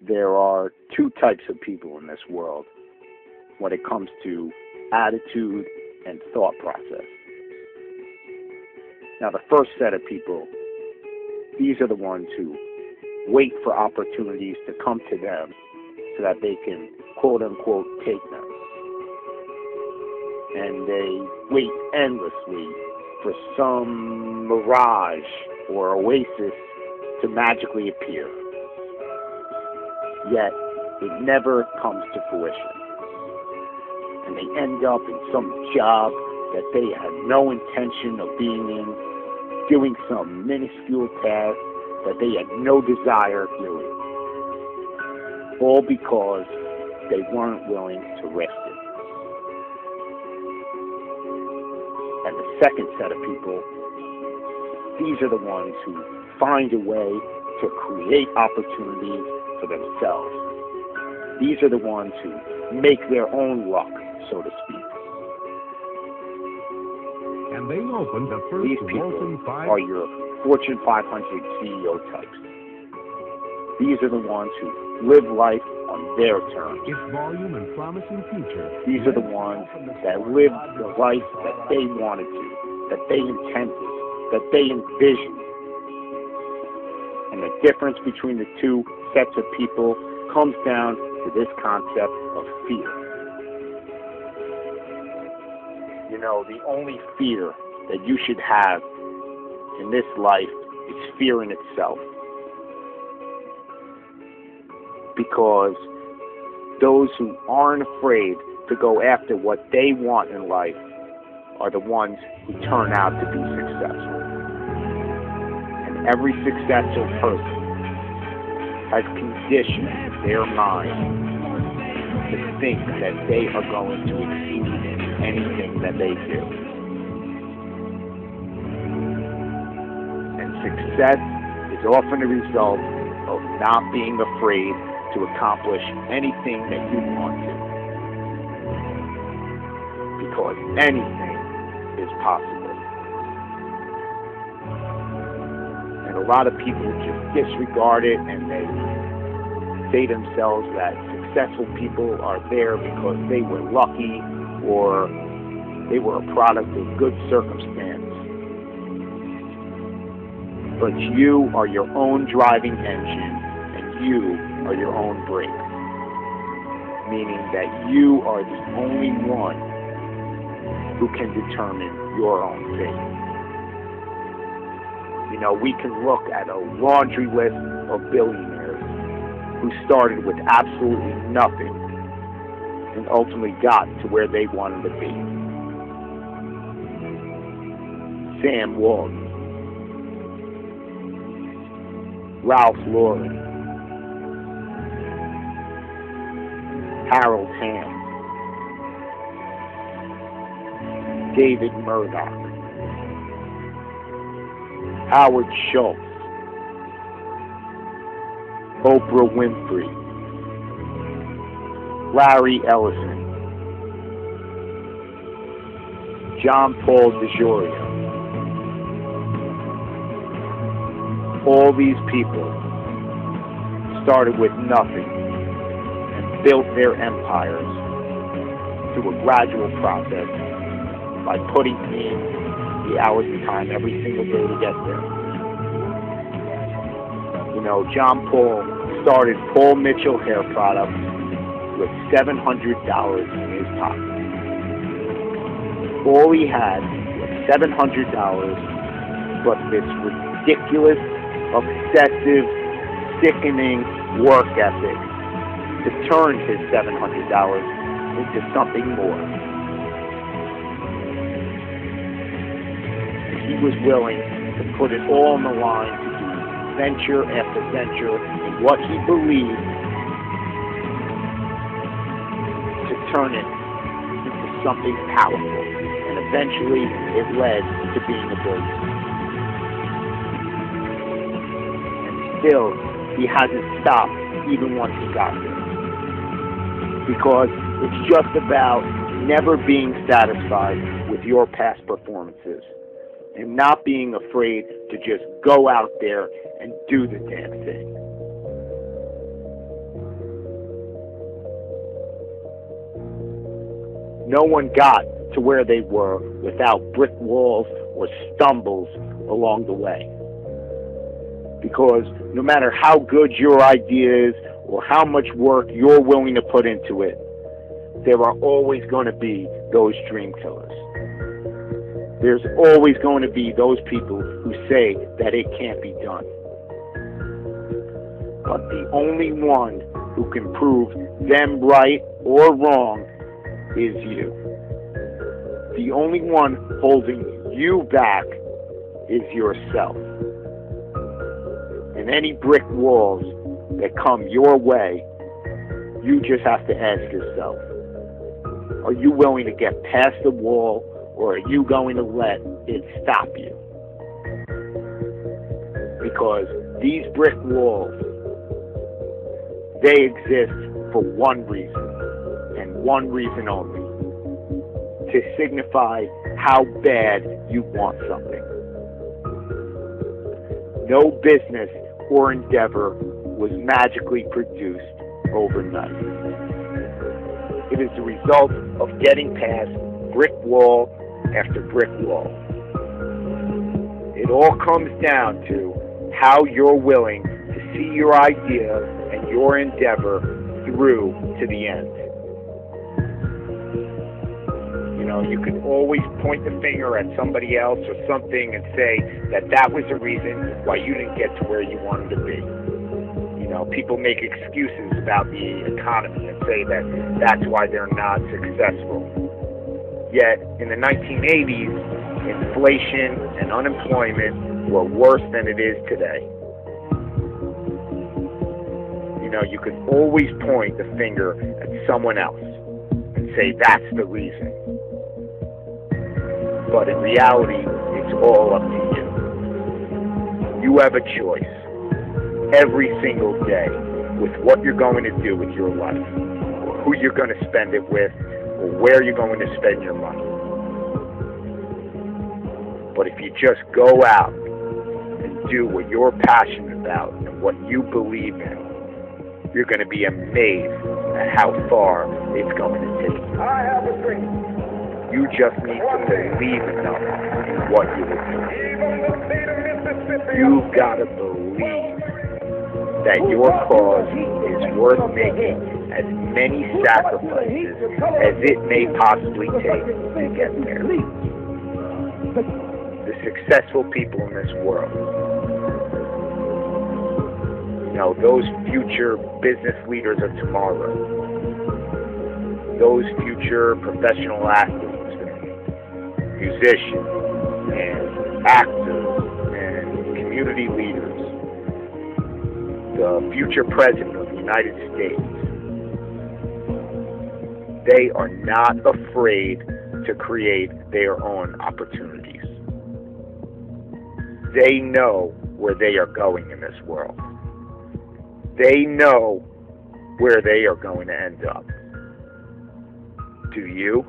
there are two types of people in this world when it comes to attitude and thought process. Now, the first set of people, these are the ones who wait for opportunities to come to them so that they can, quote unquote, take them. And they wait endlessly for some mirage or oasis to magically appear. Yet, it never comes to fruition. And they end up in some job that they had no intention of being in, doing some minuscule task that they had no desire of doing. All because they weren't willing to risk it. And the second set of people, these are the ones who find a way to create opportunities for themselves. These are the ones who make their own luck, so to speak. And they opened the first These people are your Fortune 500 CEO types. These are the ones who live life on their terms. Its volume and promising future. These are the ones that live the life that they wanted to, that they intended, that they envisioned. And the difference between the two sets of people comes down to this concept of fear. You know, the only fear that you should have in this life is fear in itself. Because those who aren't afraid to go after what they want in life are the ones who turn out to be successful. And every successful person has conditioned their mind to think that they are going to succeed in anything that they do. And success is often a result of not being afraid to accomplish anything that you want to. Because anything is possible. And a lot of people just disregard it, and they say to themselves that successful people are there because they were lucky or they were a product of good circumstance. But you are your own driving engine, and you are your own brake. Meaning that you are the only one who can determine your own fate. You know, we can look at a laundry list of billionaires who started with absolutely nothing and ultimately got to where they wanted to be. Sam Walton, Ralph Lauren, Harold Hamm, David Murdoch, Howard Schultz, Oprah Winfrey, Larry Ellison, John Paul DeJoria. All these people started with nothing and built their empires through a gradual process by putting in the hours and time every single day to get there. You know, John Paul started Paul Mitchell Hair Products with $700 in his pocket. All he had was $700 plus this ridiculous, obsessive, sickening work ethic to turn his $700 into something more. He was willing to put it all on the line to do venture after venture in what he believed to turn it into something powerful. And eventually it led to being a billionaire. And still, he hasn't stopped even once he got there. Because it's just about never being satisfied with your past performances and not being afraid to just go out there and do the damn thing. No one got to where they were without brick walls or stumbles along the way. Because no matter how good your idea is or how much work you're willing to put into it, there are always going to be those dream killers. There's always going to be those people who say that it can't be done. But the only one who can prove them right or wrong is you. The only one holding you back is yourself. And any brick walls that come your way, you just have to ask yourself, are you willing to get past the wall, or are you going to let it stop you? Because these brick walls, they exist for one reason, and one reason only, to signify how bad you want something. No business or endeavor was magically produced overnight. It is the result of getting past brick wall after brick wall. It all comes down to how you're willing to see your idea and your endeavor through to the end. You know, you can always point the finger at somebody else or something and say that that was the reason why you didn't get to where you wanted to be. You know, people make excuses about the economy and say that that's why they're not successful. Yet, in the 1980s, inflation and unemployment were worse than it is today. You know, you can always point the finger at someone else and say that's the reason. But in reality, it's all up to you. You have a choice every single day with what you're going to do with your life, or who you're going to spend it with, or where you're going to spend your money. But if you just go out and do what you're passionate about and what you believe in, you're going to be amazed at how far it's going to take you. I have a dream. You just need to believe enough in what you will do. You've got to believe that your cause is worth making as many sacrifices as it may possibly take to get there. The successful people in this world, you know, those future business leaders of tomorrow, those future professional athletes, musicians, and actors, and community leaders, the future president of the United States, they are not afraid to create their own opportunities. They know where they are going in this world. They know where they are going to end up. Do you?